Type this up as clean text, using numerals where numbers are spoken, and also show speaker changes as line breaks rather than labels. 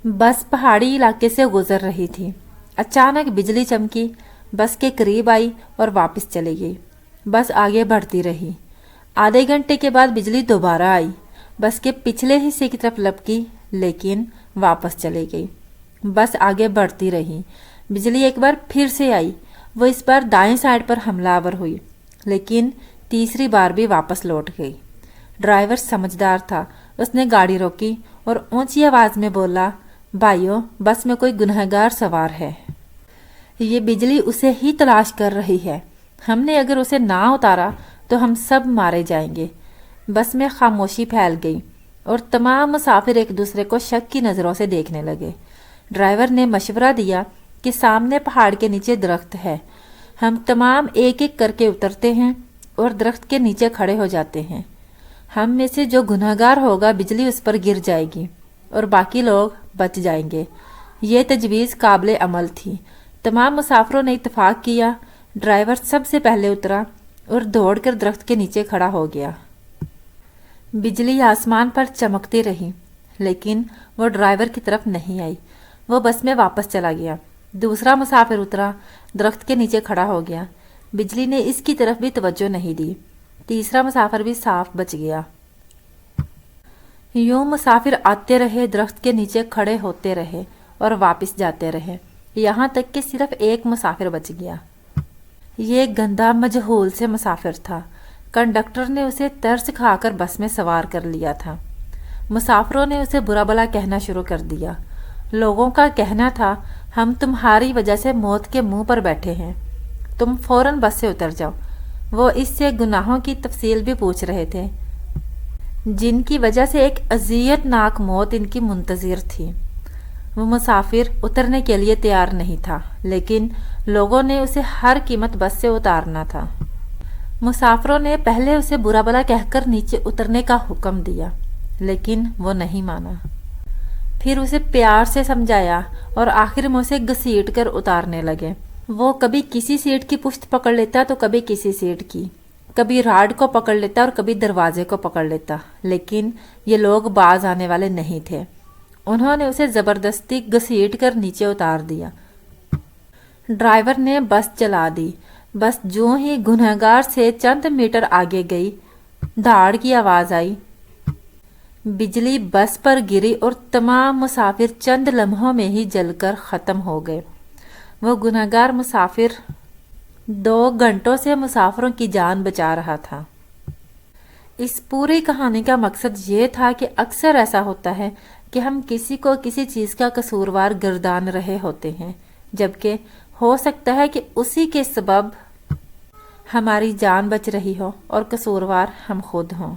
बस पहाड़ी इलाके से गुजर रही थी। अचानक बिजली चमकी, बस के करीब आई और वापस चली गई। बस आगे बढ़ती रही। आधे घंटे के बाद बिजली दोबारा आई, बस के पिछले हिस्से की तरफ लपकी, लेकिन वापस चली गई। बस आगे बढ़ती रही। बिजली एक बार फिर से आई। वो इस बार दाएं साइड पर हमलावर हुई, लेकिन तीसरी बार भी वापस लौट गई। ड्राइवर समझदार था। उसने गाड़ी रोकी और ऊंची आवाज में बोला, भाइयों, बस में कोई गुनहगार सवार है। ये बिजली उसे ही तलाश कर रही है। हमने अगर उसे ना उतारा तो हम सब मारे जाएंगे। बस में खामोशी फैल गई और तमाम मुसाफिर एक दूसरे को शक की नज़रों से देखने लगे। ड्राइवर ने मशवरा दिया कि सामने पहाड़ के नीचे दरख्त है। हम तमाम एक एक करके उतरते हैं और दरख्त के नीचे खड़े हो जाते हैं। हम में से जो गुनहगार होगा, बिजली उस पर गिर जाएगी और बाकी लोग बच जाएंगे। ये तजवीज़ काबिल अमल थी। तमाम मुसाफिरों ने इत्तेफाक किया। ड्राइवर सबसे पहले उतरा और दौड़कर दरख्त के नीचे खड़ा हो गया। बिजली आसमान पर चमकती रही, लेकिन वो ड्राइवर की तरफ नहीं आई। वो बस में वापस चला गया। दूसरा मुसाफिर उतरा, दरख्त के नीचे खड़ा हो गया। बिजली ने इसकी तरफ भी तवज्जो नहीं दी। तीसरा मुसाफिर भी साफ बच गया। यूं मुसाफिर आते रहे, दरख्त के नीचे खड़े होते रहे और वापस जाते रहे, यहाँ तक कि सिर्फ एक मुसाफिर बच गया। ये गंदा मजहूल से मुसाफिर था। कंडक्टर ने उसे तरस खाकर बस में सवार कर लिया था। मुसाफिरों ने उसे बुरा भला कहना शुरू कर दिया। लोगों का कहना था, हम तुम्हारी वजह से मौत के मुंह पर बैठे हैं, तुम फौरन बस से उतर जाओ। वो इससे गुनाहों की तफसील भी पूछ रहे थे, जिनकी वजह से एक अज़ियतनाक मौत इनकी मुंतज़िर थी। वो मुसाफिर उतरने के लिए तैयार नहीं था, लेकिन लोगों ने उसे हर कीमत बस से उतारना था। मुसाफिरों ने पहले उसे बुरा भला कहकर नीचे उतरने का हुक्म दिया, लेकिन वो नहीं माना। फिर उसे प्यार से समझाया और आखिर में उसे घसीट कर उतारने लगे। वो कभी किसी सीट की पुश्त पकड़ लेता तो कभी किसी सीट की, कभी राड को पकड़ लेता और कभी दरवाजे को पकड़ लेता, लेकिन ये लोग बाज आने वाले नहीं थे। उन्होंने उसे जबरदस्ती घसीट कर नीचे उतार दिया। ड्राइवर ने बस चला दी। बस जो ही गुनहगार से चंद मीटर आगे गई, धाड़ की आवाज आई। बिजली बस पर गिरी और तमाम मुसाफिर चंद लम्हों में ही जलकर खत्म हो गए। वो गुनहगार मुसाफिर 2 घंटों से मुसाफिरों की जान बचा रहा था। इस पूरी कहानी का मकसद ये था कि अक्सर ऐसा होता है कि हम किसी को किसी चीज़ का कसूरवार गर्दान रहे होते हैं, जबकि हो सकता है कि उसी के सबब हमारी जान बच रही हो और कसूरवार हम खुद हों।